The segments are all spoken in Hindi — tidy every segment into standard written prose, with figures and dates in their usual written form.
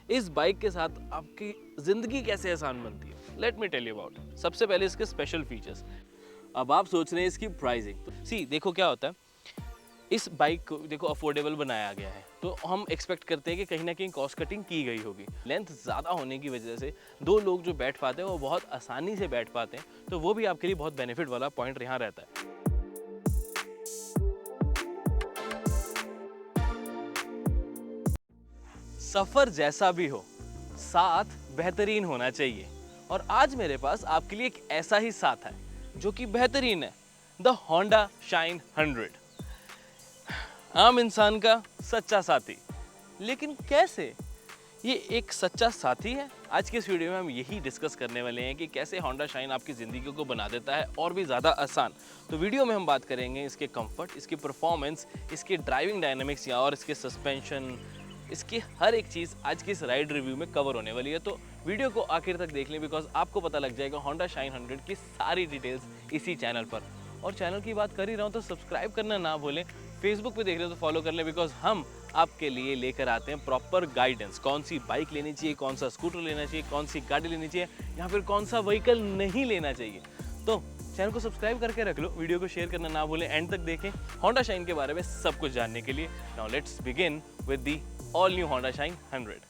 इस बाइक के साथ आपकी ज़िंदगी कैसे आसान बनती है, let me tell you about. सबसे पहले इसके स्पेशल फीचर्स। अब आप सोच रहे हैं इसकी प्राइसिंग। सी देखो क्या होता है, इस बाइक को देखो अफोर्डेबल बनाया गया है, तो हम एक्सपेक्ट करते हैं कि कहीं ना कहीं कॉस्ट कटिंग की गई होगी। लेंथ ज़्यादा होने की वजह से दो लोग जो बैठ पाते हैं वो बहुत आसानी से बैठ पाते हैं, तो वो भी आपके लिए बहुत बेनिफिट वाला पॉइंट यहाँ रहता है। सफ़र जैसा भी हो, साथ बेहतरीन होना चाहिए। और आज मेरे पास आपके लिए एक ऐसा ही साथ है जो कि बेहतरीन है, द होंडा शाइन 100। आम इंसान का सच्चा साथी। लेकिन कैसे ये एक सच्चा साथी है? आज के इस वीडियो में हम यही डिस्कस करने वाले हैं कि कैसे होंडा शाइन आपकी ज़िंदगी को बना देता है और भी ज़्यादा आसान। तो वीडियो में हम बात करेंगे इसके कंफर्ट, इसकी परफॉर्मेंस, इसके ड्राइविंग डायनामिक्स या और इसके सस्पेंशन, इसकी हर एक चीज़ आज की इस राइड रिव्यू में कवर होने वाली है। तो वीडियो को आखिर तक देख लें, बिकॉज आपको पता लग जाएगा होंडा शाइन 100 की सारी डिटेल्स इसी चैनल पर। और चैनल की बात कर ही रहा हूँ तो सब्सक्राइब करना ना भूलें। फेसबुक पे देख रहे हो तो फॉलो कर लें, बिकॉज हम आपके लिए लेकर आते हैं प्रॉपर गाइडेंस। कौन सी बाइक लेनी चाहिए, कौन सा स्कूटर लेना चाहिए, कौन सी गाड़ी लेनी चाहिए या फिर कौन सा व्हीकल नहीं लेना चाहिए। तो चैनल को सब्सक्राइब करके रख लो, वीडियो को शेयर करना ना भूलें, एंड तक देखें होंडा शाइन के बारे में सब कुछ जानने के लिए। Now let's begin with the all new Honda shine 100।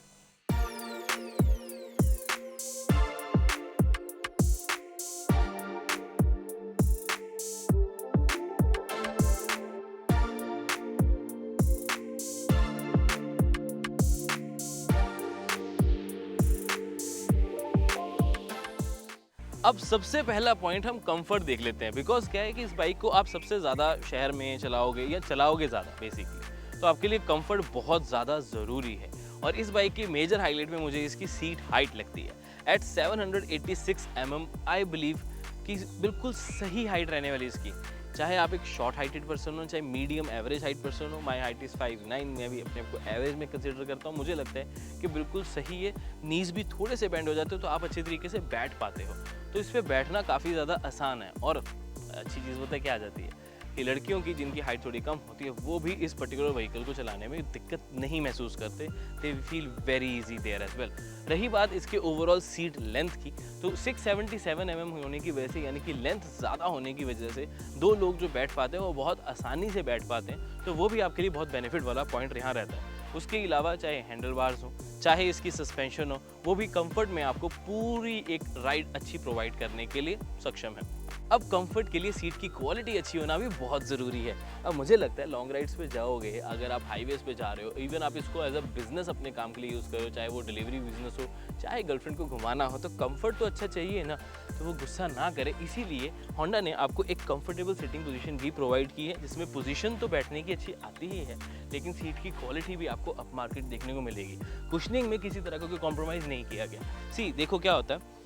अब सबसे पहला पॉइंट हम कंफर्ट देख लेते हैं, बिकॉज क्या है कि इस बाइक को आप सबसे ज़्यादा शहर में चलाओगे या चलाओगे ज़्यादा बेसिकली, तो आपके लिए कंफर्ट बहुत ज़्यादा ज़रूरी है। और इस बाइक की मेजर हाईलाइट में मुझे इसकी सीट हाइट लगती है। एट 786 mm आई बिलीव कि बिल्कुल सही हाइट रहने वाली इसकी। चाहे आप एक शॉर्ट हाइटेड पर्सन हो, चाहे मीडियम एवरेज हाइट पर्सन हो। माई हाइट इज़ 5'9", मैं भी अपने आप को एवरेज में कंसिडर करता हूँ। मुझे लगता है कि बिल्कुल सही है। नीज भी थोड़े से बेंड हो जाते हो तो आप अच्छे तरीके से बैठ पाते हो, तो इस पर बैठना काफ़ी ज़्यादा आसान है। और अच्छी चीज़ पता है क्या आ जाती है कि लड़कियों की जिनकी हाइट थोड़ी कम होती है वो भी इस पर्टिकुलर व्हीकल को चलाने में दिक्कत नहीं महसूस करते। They feel very easy there as well. रही बात इसके ओवरऑल सीट लेंथ की, तो 677 mm होने की वजह से, यानी कि लेंथ ज़्यादा होने की वजह से दो लोग जो बैठ पाते हैं वो बहुत आसानी से बैठ पाते हैं, तो वो भी आपके लिए बहुत बेनिफिट वाला पॉइंट यहाँ रहता है। उसके अलावा चाहे हैंडल बार्स हो, चाहे इसकी सस्पेंशन हो, वो भी कंफर्ट में आपको पूरी एक राइड अच्छी प्रोवाइड करने के लिए सक्षम है। अब कंफर्ट के लिए सीट की क्वालिटी अच्छी होना भी बहुत ज़रूरी है। अब मुझे लगता है लॉन्ग राइड्स पे जाओगे, अगर आप हाईवेज पे जा रहे हो, इवन आप इसको एज अ बिजनेस अपने काम के लिए यूज़ करो, चाहे वो डिलीवरी बिजनेस हो, चाहे गर्लफ्रेंड को घुमाना हो, तो कंफर्ट तो अच्छा चाहिए ना, तो वो गुस्सा ना करे। इसीलिए होंडा ने आपको एक कंफर्टेबल सिटिंग पोजीशन भी प्रोवाइड की है, जिसमें पोजीशन तो बैठने की अच्छी आती ही है, लेकिन सीट की क्वालिटी भी आपको अप मार्केट देखने को मिलेगी। कुशनिंग में किसी तरह का कोई कॉम्प्रोमाइज़ नहीं किया गया। सी देखो क्या होता है,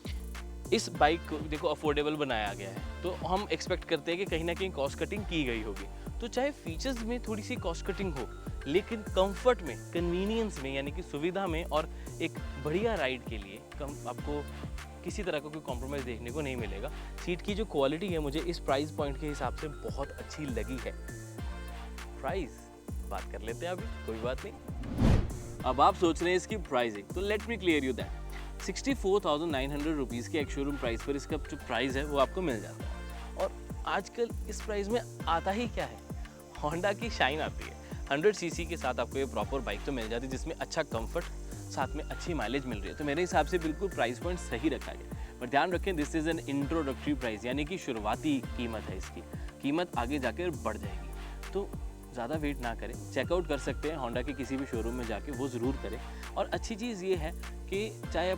इस बाइक को देखो अफोर्डेबल बनाया गया है, तो हम एक्सपेक्ट करते हैं कि कहीं ना कहीं कॉस्ट कटिंग की गई होगी। तो चाहे फीचर्स में थोड़ी सी कॉस्ट कटिंग हो, लेकिन कंफर्ट में, कन्वीनियंस में, यानी कि सुविधा में और एक बढ़िया राइड के लिए आपको किसी तरह का कोई कॉम्प्रोमाइज़ देखने को नहीं मिलेगा। सीट की जो क्वालिटी है मुझे इस प्राइस पॉइंट के हिसाब से बहुत अच्छी लगी है। प्राइस बात कर लेते हैं अभी, कोई बात नहीं। अब आप सोच रहे हैं इसकी प्राइसिंग, तो let me clear you that 64,900 rupees के एक शोरूम प्राइस पर इसका जो प्राइस है वो आपको मिल जाता है। और आजकल इस प्राइस में आता ही क्या है, होंडा की शाइन आती है। 100 सीसी के साथ आपको ये प्रॉपर बाइक तो मिल जाती है, जिसमें अच्छा कंफर्ट, साथ में अच्छी माइलेज मिल रही है। तो मेरे हिसाब से बिल्कुल प्राइस पॉइंट सही रखा गया। पर ध्यान रखें, this is an introductory price, यानी कि शुरुआती कीमत है। इसकी कीमत आगे जाकर बढ़ जाएगी, तो ज़्यादा वेट ना करें। चेकआउट कर सकते हैं होंडा के किसी भी शोरूम में जाके, वो ज़रूर करें। और अच्छी चीज़ ये है कि चाहे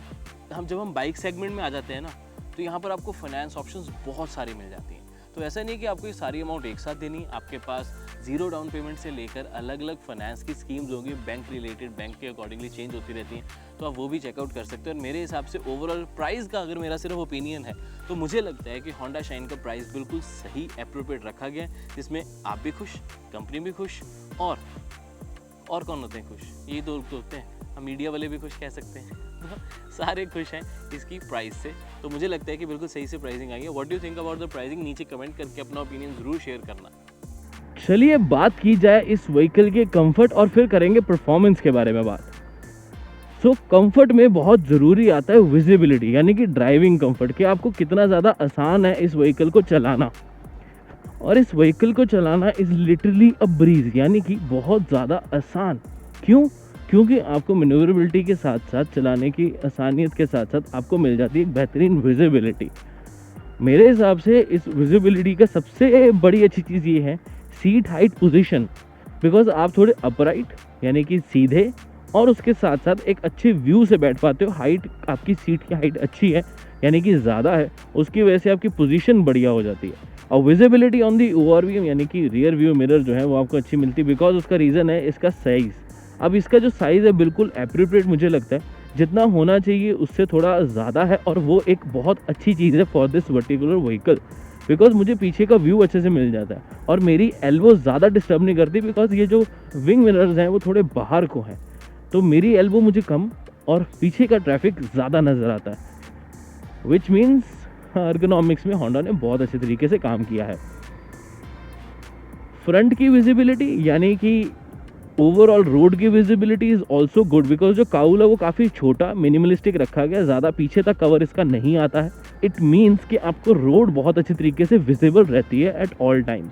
जब हम बाइक सेगमेंट में आ जाते हैं ना, तो यहाँ पर आपको फाइनेंस ऑप्शंस बहुत सारी मिल जाती हैं। तो ऐसा नहीं कि आपको ये सारी अमाउंट एक साथ देनी, आपके पास जीरो डाउन पेमेंट से लेकर अलग अलग फाइनेंस की स्कीम्स होंगी, बैंक रिलेटेड, बैंक के अकॉर्डिंगली चेंज होती रहती हैं, तो आप वो भी चेकआउट कर सकते हैं। और मेरे हिसाब से ओवरऑल प्राइस का अगर मेरा सिर्फ ओपिनियन है, तो मुझे लगता है कि होंडा शाइन का प्राइस बिल्कुल सही एप्रोप्रिएट रखा गया है, जिसमें आप भी खुश, कंपनी भी खुश, और कौन होते हैं खुश? ये दो लोग तो होते हैं, हम मीडिया वाले भी खुश कह सकते हैं। सारे खुश हैं इसकी प्राइस से, तो मुझे लगता है कि बिल्कुल सही से प्राइसिंग आई है। What do you think about the pricing? नीचे कमेंट करके अपना ओपिनियन जरूर शेयर करना। चलिए बात की जाए इस व्हीकल के कंफर्ट और फिर करेंगे परफॉर्मेंस के बारे में बात। सो कंफर्ट में बहुत ज़रूरी आता है विजिबिलिटी, यानी कि ड्राइविंग कंफर्ट, कि आपको कितना ज़्यादा आसान है इस व्हीकल को चलाना। और इस व्हीकल को चलाना इज़ लिटरली अ ब्रीज, यानी कि बहुत ज़्यादा आसान। क्यों? क्योंकि आपको मैन्योरेबिलिटी के साथ साथ, चलाने की आसानियत के साथ साथ आपको मिल जाती है एक बेहतरीन विजिबिलिटी। मेरे हिसाब से इस विजिबिलिटी का सबसे बड़ी अच्छी चीज़ ये है सीट हाइट पोजीशन, बिकॉज आप थोड़े अपराइट यानी कि सीधे, और उसके साथ साथ एक अच्छे व्यू से बैठ पाते हो। हाइट, आपकी सीट की हाइट अच्छी है यानी कि ज़्यादा है, उसकी वजह से आपकी पोजीशन बढ़िया हो जाती है। और visibility on the over view यानी कि रियर व्यू मिरर जो है वो आपको अच्छी मिलती है, बिकॉज उसका रीज़न है इसका साइज़। अब इसका जो साइज़ है बिल्कुल एप्रोप्रिएट मुझे लगता है, जितना होना चाहिए उससे थोड़ा ज़्यादा है, और वो एक बहुत अच्छी चीज़ है for this particular vehicle, because मुझे पीछे का व्यू अच्छे से मिल जाता है और मेरी एल्बो ज़्यादा डिस्टर्ब नहीं करती, बिकॉज ये जो विंग मिरर्स हैं वो थोड़े बाहर को हैं, तो मेरी एल्बो मुझे कम और पीछे का ट्रैफिक ज़्यादा नज़र आता है, विच मीन्स एर्गोनॉमिक्स में होंडा ने बहुत अच्छे तरीके से काम किया है। फ्रंट की विजिबिलिटी यानी कि ओवरऑल रोड की visibility is also good, because जो काउल है वो काफ़ी छोटा मिनिमलिस्टिक रखा गया, ज़्यादा पीछे तक कवर इसका नहीं आता है। इट मीन्स कि आपको रोड बहुत अच्छी तरीके से विजिबल रहती है at all times.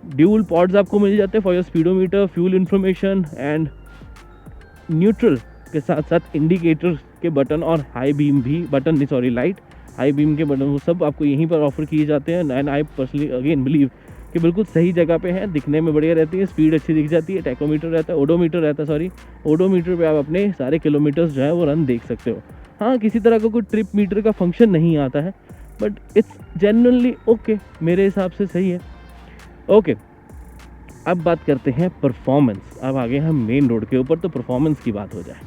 Dual pods आपको मिल जाते हैं for your speedometer, fuel information and neutral के साथ साथ इंडिकेटर के बटन और हाई बीम भी बटन, नहीं सॉरी लाइट, हाई बीम के बटन, वो सब आपको यहीं पर ऑफर किए जाते हैं। And I personally again believe कि बिल्कुल सही जगह पे हैं, दिखने में बढ़िया रहती है, स्पीड अच्छी दिख जाती है, टैकोमीटर रहता है, ओडोमीटर रहता है, सॉरी ओडोमीटर पे आप अपने सारे किलोमीटर्स जो है वो रन देख सकते हो। हाँ, किसी तरह का कोई ट्रिप मीटर का फंक्शन नहीं आता है, बट इट्स जनरली ओके, मेरे हिसाब से सही है। ओके, अब बात करते हैं परफॉर्मेंस। अब आगे हम मेन रोड के ऊपर, तो परफॉर्मेंस की बात हो जाए।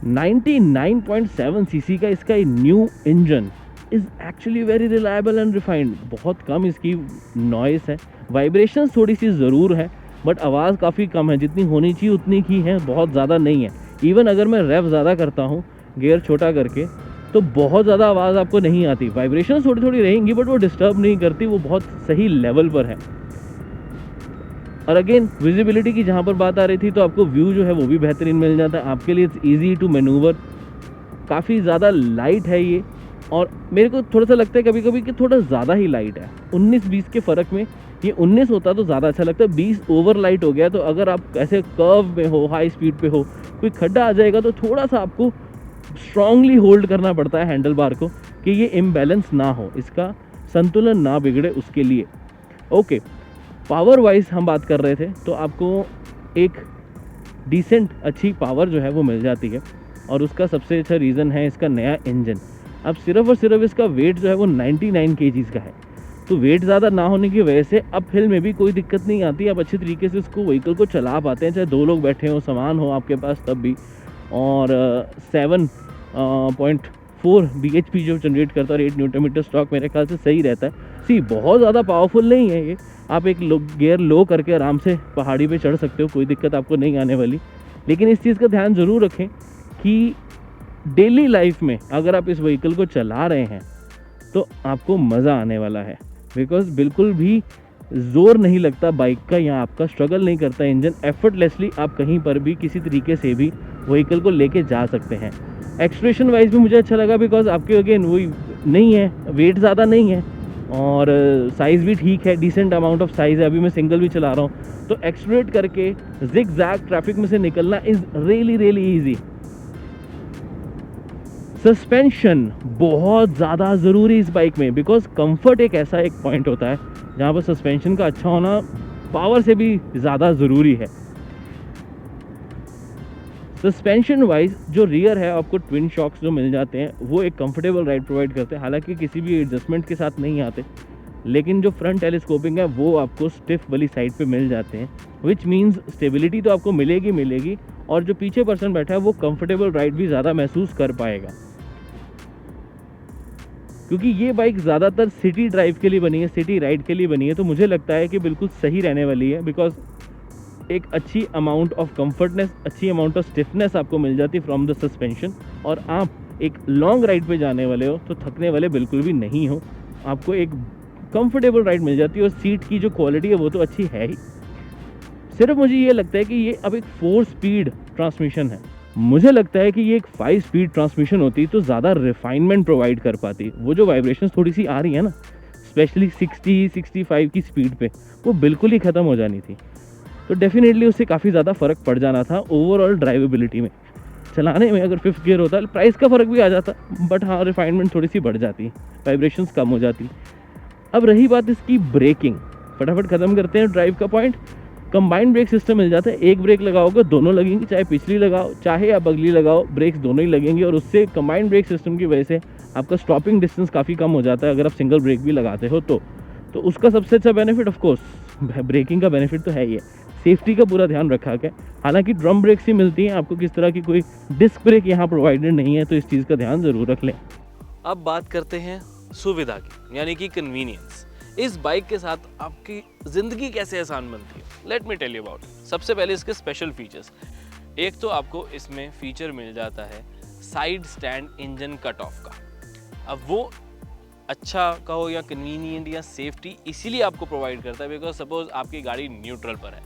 99.7 सीसी का इसका new engine is actually very reliable and refined. बहुत कम इसकी नॉइस है, वाइब्रेशंस थोड़ी सी ज़रूर है, बट आवाज़ काफ़ी कम है, जितनी होनी चाहिए उतनी की है, बहुत ज़्यादा नहीं है। इवन अगर मैं रेव ज़्यादा करता हूँ गियर छोटा करके, तो बहुत ज़्यादा आवाज़ आपको नहीं आती। वाइब्रेशंस थोड़ी थोड़ी रहेंगी, बट वो डिस्टर्ब नहीं करती, वो बहुत सही लेवल पर है। और अगेन विजिबिलिटी की जहाँ पर बात आ रही थी, तो आपको व्यू जो है वो भी बेहतरीन मिल जाता है आपके लिए। इट्स ईजी टू मैनूवर, काफ़ी ज़्यादा लाइट है ये, और मेरे को थोड़ा सा लगता है कभी कभी कि थोड़ा ज़्यादा ही लाइट है। 19-20 के फ़र्क में ये 19 होता तो ज़्यादा अच्छा लगता है, 20 ओवर लाइट हो गया। तो अगर आप ऐसे कर्व में हो, हाई स्पीड पे हो, कोई खड्डा आ जाएगा, तो थोड़ा सा आपको स्ट्रांगली होल्ड करना पड़ता है हैंडल बार को, कि ये इम्बैलेंस ना हो, इसका संतुलन ना बिगड़े उसके लिए। ओके, पावर वाइज हम बात कर रहे थे, तो आपको एक डिसेंट अच्छी पावर जो है वो मिल जाती है, और उसका सबसे अच्छा रीज़न है इसका नया इंजन। अब सिर्फ और सिर्फ इसका वेट जो है वो 99 kgs का है, तो वेट ज़्यादा ना होने की वजह से अप हिल में भी कोई दिक्कत नहीं आती। आप अच्छी तरीके से इसको व्हीकल को चला पाते हैं, चाहे 2 लोग बैठे हो, सामान हो आपके पास तब भी। और 7.4 bhp जो जनरेट करता है, और 8 Nm स्टॉक मेरे ख्याल से सही रहता है। बहुत ज़्यादा पावरफुल नहीं है ये, आप एक गियर लो करके आराम से पहाड़ी पे चढ़ सकते हो, कोई दिक्कत आपको नहीं आने वाली। लेकिन इस चीज़ का ध्यान ज़रूर रखें कि डेली लाइफ में अगर आप इस व्हीकल को चला रहे हैं तो आपको मज़ा आने वाला है, बिकॉज बिल्कुल भी ज़ोर नहीं लगता बाइक का, या आपका स्ट्रगल नहीं करता इंजन। एफर्टलेसली आप कहीं पर भी किसी तरीके से भी व्हीकल को लेके जा सकते हैं। एक्सप्रेशन वाइज भी मुझे अच्छा लगा, बिकॉज आपके अगेन वही नहीं है, वेट ज़्यादा नहीं है, और साइज़ भी ठीक है, डिसेंट अमाउंट ऑफ साइज़ है। अभी मैं सिंगल भी चला रहा हूँ, तो एक्सलरेट करके जिग जैग ट्रैफिक में से निकलना इज़ रियली ईजी। सस्पेंशन बहुत ज़्यादा ज़रूरी इस बाइक में, बिकॉज कंफर्ट एक ऐसा एक पॉइंट होता है जहाँ पर सस्पेंशन का अच्छा होना पावर से भी ज़्यादा ज़रूरी है। सस्पेंशन वाइज जो रियर है, आपको ट्विन शॉक्स जो मिल जाते हैं, वो एक कंफर्टेबल राइड प्रोवाइड करते हैं, हालांकि किसी भी एडजस्टमेंट के साथ नहीं आते। लेकिन जो फ्रंट टेलीस्कोपिंग है वो आपको स्टिफ वाली साइड पे मिल जाते हैं, विच मीन्स स्टेबिलिटी तो आपको मिलेगी, और जो पीछे पर्सन बैठा है वो कंफर्टेबल राइड भी ज़्यादा महसूस कर पाएगा। क्योंकि ये बाइक ज़्यादातर सिटी ड्राइव के लिए बनी है, सिटी राइड के लिए बनी है, तो मुझे लगता है कि बिल्कुल सही रहने वाली है, बिकॉज एक अच्छी अमाउंट ऑफ कंफर्टनेस, अच्छी अमाउंट ऑफ स्टिफनेस आपको मिल जाती है फ्रॉम द सस्पेंशन। और आप एक लॉन्ग राइड पे जाने वाले हो तो थकने वाले बिल्कुल भी नहीं हो, आपको एक कंफर्टेबल राइड मिल जाती है। और सीट की जो क्वालिटी है वो तो अच्छी है ही। सिर्फ मुझे ये लगता है कि ये अब एक 4 स्पीड ट्रांसमिशन है। मुझे लगता है कि ये एक 5 स्पीड ट्रांसमिशन होती तो ज़्यादा रिफाइनमेंट प्रोवाइड कर पाती। वो जो वाइब्रेशंस थोड़ी सी आ रही है ना, स्पेशली 60-65 की स्पीड पे, वो बिल्कुल ही ख़त्म हो जानी थी। तो डेफिनेटली उससे काफ़ी ज़्यादा फ़र्क पड़ जाना था ओवरऑल ड्राइवेबिलिटी में। चलाने में अगर 5th गियर होता, प्राइस का फ़र्क भी आ जाता, बट हाँ, रिफाइनमेंट थोड़ी सी बढ़ जाती, वाइब्रेशंस कम हो जाती। अब रही बात इसकी ब्रेकिंग, फटाफट ख़त्म करते हैं ड्राइव का पॉइंट। कंबाइंड ब्रेक सिस्टम मिल जाता है, एक ब्रेक लगाओगे दोनों लगेंगी, चाहे पिछली लगाओ चाहे आप अगली लगाओ, ब्रेक्स दोनों ही लगेंगे। और उससे कंबाइंड ब्रेक सिस्टम की वजह से आपका स्टॉपिंग डिस्टेंस काफ़ी कम हो जाता है अगर आप सिंगल ब्रेक भी लगाते हो तो उसका सबसे अच्छा बेनिफिट ऑफ कोर्स ब्रेकिंग का बेनिफिट तो है ही है। सेफ्टी का पूरा ध्यान रखा गया, हालांकि ड्रम ब्रेक्स ही मिलती हैं आपको, किस तरह की कोई डिस्क ब्रेक यहाँ प्रोवाइडेड नहीं है, तो इस चीज़ का ध्यान ज़रूर रख लें। अब बात करते हैं सुविधा की, यानी कि कन्वीनियंस। इस बाइक के साथ आपकी ज़िंदगी कैसे आसान बनती है, let me tell you about. सबसे पहले इसके स्पेशल फीचर्स। एक तो आपको इसमें फीचर मिल जाता है side stand engine cut off का। अब वो अच्छा कहो या कन्वीनियंट या सेफ्टी इसीलिए आपको प्रोवाइड करता है बिकॉज सपोज आपकी गाड़ी न्यूट्रल पर है,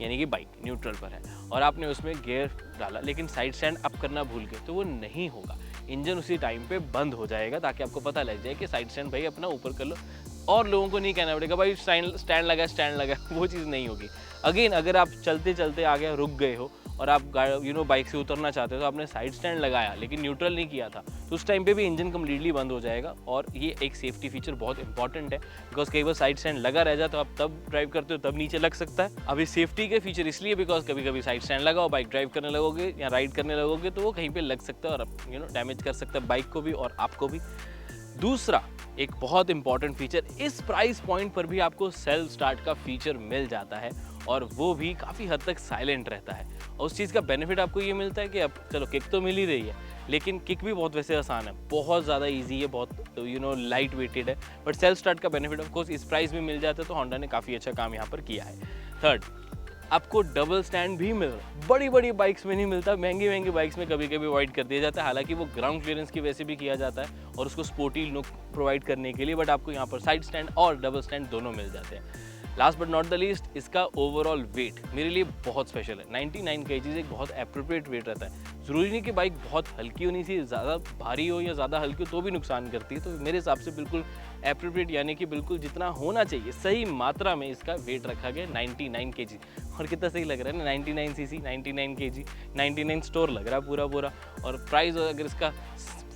यानी कि बाइक न्यूट्रल पर है और आपने उसमें गियर डाला लेकिन साइड स्टैंड अप करना भूल गए तो वो नहीं होगा, इंजन उसी टाइम पे बंद हो जाएगा, ताकि आपको पता लग जाए कि साइड स्टैंड भाई अपना ऊपर कर लो, और लोगों को नहीं कहना पड़ेगा भाई स्टैंड लगा वो चीज़ नहीं होगी। अगेन अगर आप चलते चलते आगे रुक गए हो और आप बाइक से उतरना चाहते हो तो आपने साइड स्टैंड लगाया लेकिन न्यूट्रल नहीं किया था, तो उस टाइम पे भी इंजन कम्प्लीटली बंद हो जाएगा। और ये एक सेफ्टी फीचर बहुत इंपॉर्टेंट है बिकॉज कई बार साइड स्टैंड लगा रह जाए तो आप तब ड्राइव करते हो तब नीचे लग सकता है। अभी सेफ्टी के फीचर इसलिए बिकॉज कभी कभी साइड स्टैंड लगाओ, बाइक ड्राइव करने लगोगे या राइड करने लगोगे तो वो कहीं पर लग सकता है और डैमेज कर सकता है बाइक को भी और आपको भी। दूसरा एक बहुत इंपॉर्टेंट फीचर, इस प्राइस पॉइंट पर भी आपको सेल्फ स्टार्ट का फीचर मिल जाता है और वो भी काफ़ी हद तक साइलेंट रहता है। और उस चीज़ का बेनिफिट आपको ये मिलता है कि अब चलो किक तो मिल ही रही है लेकिन किक भी बहुत वैसे आसान है, बहुत ज़्यादा इजी है, बहुत लाइट वेटेड है, बट सेल्फ स्टार्ट का बेनिफिट ऑफ कोर्स इस प्राइस में मिल जाता है, तो होंडा ने काफ़ी अच्छा काम यहाँ पर किया है। थर्ड, आपको डबल स्टैंड भी मिल रहा है, बड़ी बड़ी बाइक्स में नहीं मिलता, महंगी बाइक्स में कभी कभी अवॉइड कर दिया जाता है, हालांकि वो ग्राउंड क्लियरेंस की वजह से भी किया जाता है और उसको स्पोर्टी लुक प्रोवाइड करने के लिए, बट आपको यहाँ पर साइड स्टैंड और डबल स्टैंड दोनों मिल जाते हैं। Last but not the least, इसका ओवरऑल वेट मेरे लिए बहुत स्पेशल है। 99 kg एक बहुत एप्रोप्रिएट वेट रहता है। ज़रूरी नहीं कि बाइक बहुत हल्की होनी चाहिए, ज़्यादा भारी हो या ज़्यादा हल्की हो तो भी नुकसान करती है, तो मेरे हिसाब से बिल्कुल एप्रोप्रिएट, यानी कि बिल्कुल जितना होना चाहिए सही मात्रा में इसका वेट रखा गया 99 kg। और कितना सही लग रहा है ना, 99 cc 99 kg, 99 स्टोर लग रहा है पूरा। और प्राइस अगर इसका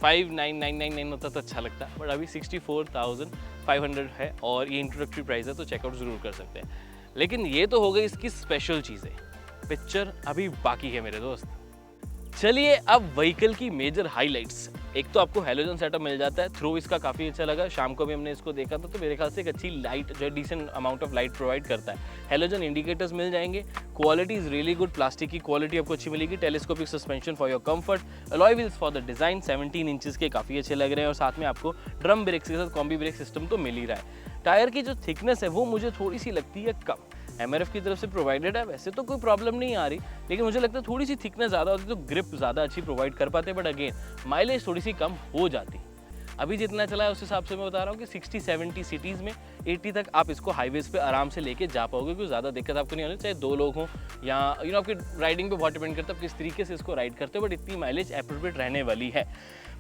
59,999 होता तो अच्छा लगता, बट अभी 64,500 है और ये इंट्रोडक्टरी प्राइस है, तो चेकआउट ज़रूर कर सकते हैं। लेकिन ये तो हो गई इसकी स्पेशल चीज़ें, पिक्चर अभी बाकी है मेरे दोस्त। चलिए अब व्हीकल की मेजर हाइलाइट्स। एक तो आपको हैलोजन सेटअप मिल जाता है, थ्रो इसका काफ़ी अच्छा लगा, शाम को भी हमने इसको देखा था, तो मेरे ख्याल से एक अच्छी लाइट जो है decent amount of light provide करता है। हैलोजन इंडिकेटर्स मिल जाएंगे, quality is really good, plastic की क्वालिटी आपको अच्छी मिलेगी, telescopic suspension for your comfort, alloy wheels for the design 17 inches के काफ़ी अच्छे लग रहे हैं और साथ में आपको ड्रम ब्रेक्स के साथ कॉम्बी ब्रेक सिस्टम तो मिल ही रहा है। टायर की जो थिकनेस है वो मुझे थोड़ी सी लगती है कम, MRF की तरफ से प्रोवाइडेड है, वैसे तो कोई प्रॉब्लम नहीं आ रही, लेकिन मुझे लगता है थोड़ी सी थिकनेस ज़्यादा होती तो ग्रिप ज़्यादा अच्छी प्रोवाइड कर पाते, बट अगेन माइलेज थोड़ी सी कम हो जाती। अभी जितना चला है उस हिसाब से मैं बता रहा हूँ कि 60-70 सिटीज़ में 80 तक आप इसको हाईवेज़ पे आराम से लेके जा पाओगे, क्योंकि ज़्यादा दिक्कत आपको नहीं होनी, चाहे 2 लोग हों या आपकी राइडिंग पे बहुत डिपेंड करता है किस तरीके से इसको राइड करते हो, बट इतनी माइलेज एप्रोप्रिएट रहने वाली है।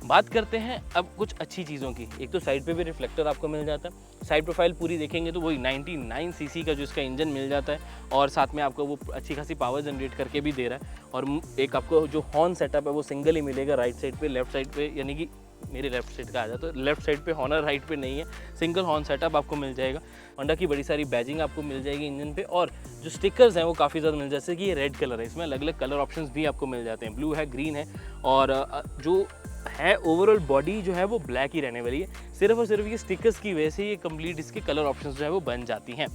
बात करते हैं अब कुछ अच्छी चीज़ों की। एक तो साइड पे भी रिफ्लेक्टर आपको मिल जाता है, साइड प्रोफाइल पूरी देखेंगे तो वही 99 सीसी का जो इसका इंजन मिल जाता है और साथ में आपको वो अच्छी खासी पावर जनरेट करके भी दे रहा है। और एक आपको जो हॉर्न सेटअप है वो सिंगल ही मिलेगा राइट साइड पे, लेफ्ट साइड पे, यानी कि मेरे लेफ्ट साइड का आ जाता है, लेफ्ट साइड पे हॉर्नर, राइट पे नहीं है, सिंगल हॉर्न सेटअप आपको मिल जाएगा। होंडा की बड़ी सारी बैजिंग आपको मिल जाएगी इंजन पे, और जो स्टिकर्स हैं वो काफ़ी ज़्यादा मिल, जैसे कि ये रेड कलर है, इसमें अलग अलग कलर ऑप्शंस भी आपको मिल जाते हैं, ब्लू है, ग्रीन है, और जो है ओवरऑल बॉडी जो है वो ब्लैक ही रहने वाली है, सिर्फ और सिर्फ ये स्टिकर्स की वजह से ये कंप्लीट इसके कलर ऑप्शंस जो है वो बन जाती हैं।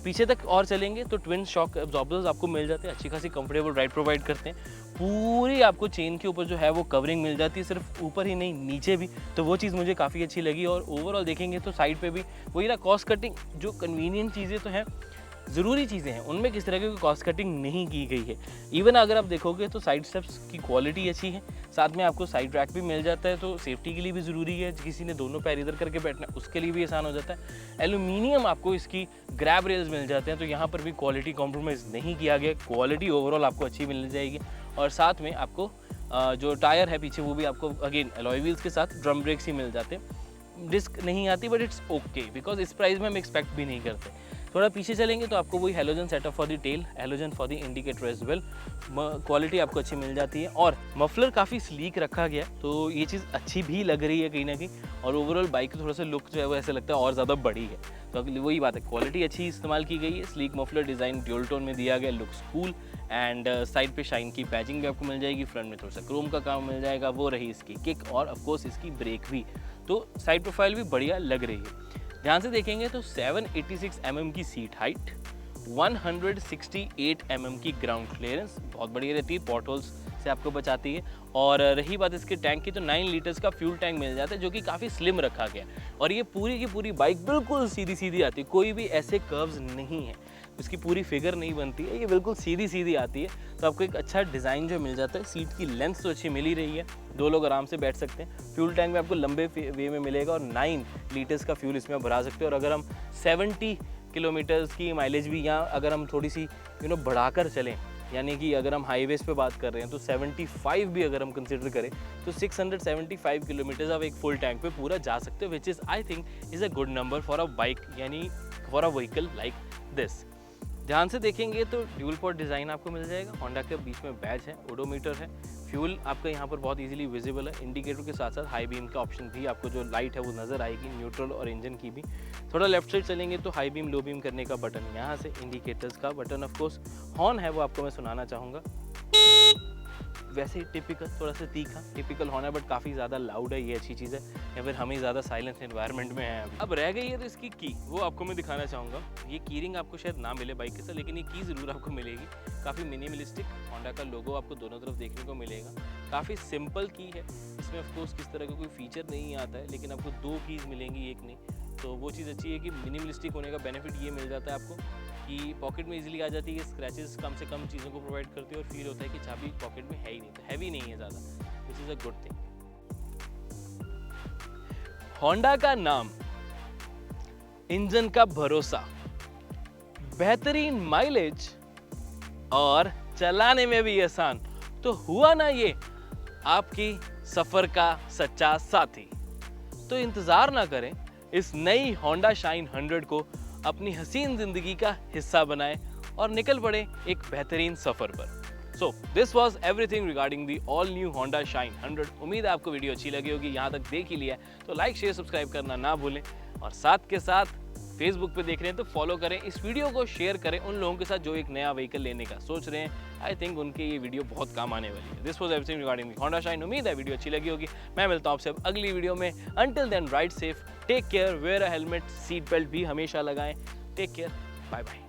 पीछे तक और चलेंगे तो ट्विन शॉक एब्जॉर्बर्स आपको मिल जाते हैं, अच्छी खासी कंफर्टेबल राइड प्रोवाइड करते हैं। पूरी आपको चेन के ऊपर जो है वो कवरिंग मिल जाती है, सिर्फ ऊपर ही नहीं नीचे भी, तो वो चीज़ मुझे काफ़ी अच्छी लगी। और ओवरऑल देखेंगे तो साइड पे भी वही ना, कॉस्ट कटिंग, जो कन्वीनियंट चीज़ें तो हैं ज़रूरी चीज़ें हैं, उनमें किस तरह की कॉस्ट कटिंग नहीं की गई है। इवन अगर आप देखोगे तो साइड स्टेप्स की क्वालिटी अच्छी है, साथ में आपको साइड ट्रैक भी मिल जाता है, तो सेफ्टी के लिए भी ज़रूरी है, किसी ने दोनों पैर इधर करके बैठना है उसके लिए भी आसान हो जाता है। एल्यूमिनियम आपको इसकी ग्रैब रेल्स मिल जाते हैं, तो यहाँ पर भी क्वालिटी कॉम्प्रोमाइज़ नहीं किया गया, क्वालिटी ओवरऑल आपको अच्छी मिल जाएगी। और साथ में आपको जो टायर है पीछे वो भी आपको अगेन अलॉय व्हील्स के साथ ड्रम ब्रेक्स ही मिल जाते हैं। डिस्क नहीं आती बट इट्स ओके, बिकॉज इस प्राइस में हम एक्सपेक्ट भी नहीं करते। थोड़ा पीछे चलेंगे तो आपको वही halogen setup for the tail, halogen for the indicator as well, quality आपको अच्छी मिल जाती है। और मफलर काफ़ी स्लीक रखा गया, तो ये चीज़ अच्छी भी लग रही है कहीं ना कहीं, और ओवरऑल बाइक की थोड़ा सा लुक जो है वो ऐसा लगता है और ज़्यादा बड़ी है। तो वही बात है, क्वालिटी अच्छी इस्तेमाल की गई है, sleek muffler design dual tone में दिया गया, लुक्स कूल। एंड साइड पे शाइन की पैचिंग भी आपको मिल जाएगी, फ्रंट में थोड़ा सा क्रोम का काम मिल जाएगा, वो रही इसकी किक और ऑफकोर्स इसकी ब्रेक भी। तो साइड प्रोफाइल भी बढ़िया लग रही है। ध्यान से देखेंगे तो 786 mm की सीट हाइट, 168 mm की ग्राउंड क्लियरेंस, बहुत बढ़िया रहती है, पॉट होल्स से आपको बचाती है। और रही बात इसके टैंक की, तो 9 लीटर्स का फ्यूल टैंक मिल जाता है, जो कि काफ़ी स्लिम रखा गया। और ये पूरी की पूरी बाइक बिल्कुल सीधी सीधी आती है, कोई भी ऐसे कर्व्स नहीं है, इसकी पूरी फिगर नहीं बनती है, ये बिल्कुल सीधी सीधी आती है। तो आपको एक अच्छा डिज़ाइन जो मिल जाता है, सीट की लेंथ तो अच्छी मिल ही रही है, 2 लोग आराम से बैठ सकते हैं। फ्यूल टैंक में आपको लंबे वे में मिलेगा और 9 लीटर्स का फ्यूल इसमें भरा सकते हो। और अगर हम 70 किलोमीटर्स की माइलेज भी, या अगर हम थोड़ी सी बढ़ाकर चलें, यानी कि अगर हम हाईवेज पे बात कर रहे हैं तो 75 भी अगर हम कंसिडर करें तो 675 किलोमीटर्स आप एक फुल टैंक पे पूरा जा सकते हो, which is I think is a good number for a bike, यानी for a vehicle like this. ध्यान से देखेंगे तो ड्यूल पोर्ट डिज़ाइन आपको मिल जाएगा, होंडा के बीच में बैज है, ओडोमीटर है, फ्यूल आपका यहाँ पर बहुत इजीली विजिबल है, इंडिकेटर के साथ साथ हाई बीम का ऑप्शन भी, आपको जो लाइट है वो नज़र आएगी, न्यूट्रल और इंजन की भी। थोड़ा लेफ्ट साइड चलेंगे तो हाई बीम लो बीम करने का बटन यहाँ से, इंडिकेटर्स का बटन, ऑफ कोर्स हॉर्न है वो आपको मैं सुनाना चाहूँगा, वैसे ही टिपिकल, थोड़ा सा तीखा टिपिकल हॉर्न है, बट काफ़ी ज़्यादा लाउड है, ये अच्छी चीज़ है, या फिर हम ही ज़्यादा साइलेंट एनवायरनमेंट में हैं अभी। अब रह गई है तो इसकी की, वो आपको मैं दिखाना चाहूँगा। ये की रिंग आपको शायद ना मिले बाइक के साथ, लेकिन ये की ज़रूर आपको मिलेगी, काफ़ी मिनिमलिस्टिक, होंडा का लोगो आपको दोनों तरफ देखने को मिलेगा, काफ़ी सिंपल की है, इसमें ऑफकोर्स किस तरह का कोई फीचर नहीं आता है, लेकिन आपको 2 कीज़ मिलेंगी, एक नहीं, तो वो चीज़ अच्छी है कि मिनिमलिस्टिक होने का बेनिफिट ये मिल जाता है आपको कि पॉकेट में इजीली आ जाती है, स्क्रैचेस कम से कम चीज़ों को प्रोवाइड करती है, और फील होता है कि चाबी पॉकेट में है ही नहीं, तो हैवी नहीं है ज़्यादा, which is a good thing. Honda का नाम, इंजन का भरोसा, बेहतरीन माइलेज और चलाने में भी आसान, तो हुआ ना ये आपकी सफर का सच्चा साथी। तो इंतजार ना करें, इस नई होंडा शाइन 100 को अपनी हसीन जिंदगी का हिस्सा बनाएं और निकल पड़े एक बेहतरीन सफर पर। So this was everything regarding the all new Honda shine 100। उम्मीद है आपको वीडियो अच्छी लगी होगी, यहाँ तक देख ही लिया तो लाइक शेयर सब्सक्राइब करना ना भूलें, और साथ के साथ फेसबुक पे देख रहे हैं तो फॉलो करें, इस वीडियो को शेयर करें उन लोगों के साथ जो एक नया व्हीकल लेने का सोच रहे हैं। आई थिंक उनके ये वीडियो बहुत काम आने वाली है। This was everything regarding the Honda shine. उम्मीद है वीडियो अच्छी लगी होगी, मैं मिलता हूँ आपसे अब अगली वीडियो में। Until then ride safe, take care, wear a helmet, seat belt भी हमेशा लगाएं, टेक केयर, बाय बाय।